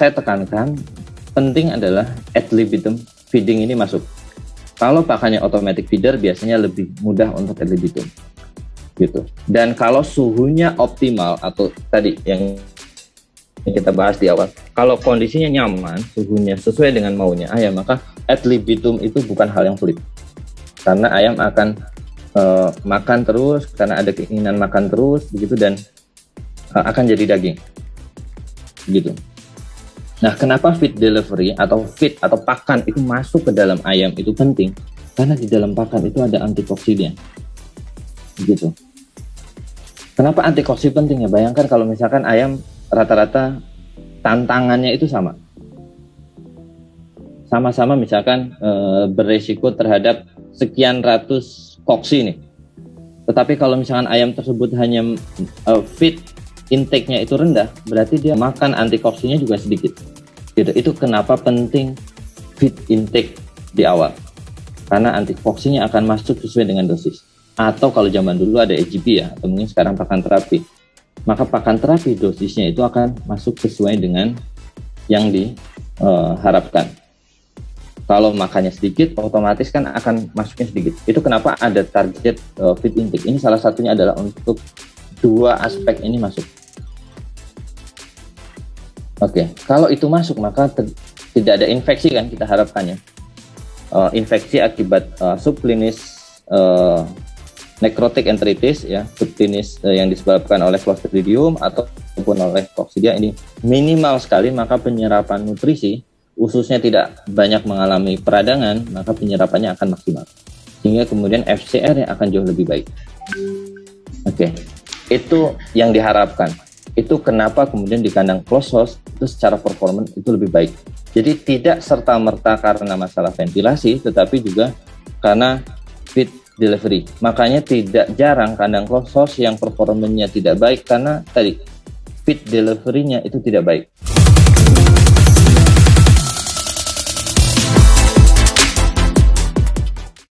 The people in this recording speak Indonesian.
saya tekankan, penting adalah ad libitum feeding ini masuk. Kalau pakannya automatic feeder biasanya lebih mudah untuk ad libitum gitu. Dan kalau suhunya optimal atau tadi yang kita bahas di awal, kalau kondisinya nyaman, suhunya sesuai dengan maunya ayam, maka ad libitum itu bukan hal yang sulit. Karena ayam akan makan terus, karena ada keinginan makan terus begitu, dan akan jadi daging gitu. Nah, kenapa feed delivery atau feed atau pakan itu masuk ke dalam ayam itu penting? Karena di dalam pakan itu ada antioksidan gitu. Kenapa antioksidan penting ya? Bayangkan kalau misalkan ayam rata-rata tantangannya itu sama-sama misalkan beresiko terhadap sekian ratus koksi nih. Tetapi kalau misalkan ayam tersebut hanya feed intake-nya itu rendah, berarti dia makan antioksidannya juga sedikit. Gitu. Itu kenapa penting feed intake di awal. Karena antioksidannya akan masuk sesuai dengan dosis. Atau kalau zaman dulu ada EGP ya, atau mungkin sekarang pakan terapi. Maka pakan terapi dosisnya itu akan masuk sesuai dengan yang diharapkan. Kalau makannya sedikit, otomatis kan akan masuknya sedikit. Itu kenapa ada target feed intake. Ini salah satunya adalah untuk dua aspek ini masuk. Oke, kalau itu masuk maka tidak ada infeksi kan kita harapkannya. Infeksi akibat subklinis necrotic enteritis ya, subklinis yang disebabkan oleh Clostridium ataupun oleh Coccidia ini minimal sekali, maka penyerapan nutrisi ususnya tidak banyak mengalami peradangan, maka penyerapannya akan maksimal. Sehingga kemudian FCR-nya akan jauh lebih baik. Oke, itu yang diharapkan. Itu kenapa kemudian di kandang closed house itu secara performance itu lebih baik. Jadi tidak serta-merta karena masalah ventilasi, tetapi juga karena feed delivery. Makanya tidak jarang kandang closed house yang performanya tidak baik karena tadi feed delivery-nya itu tidak baik.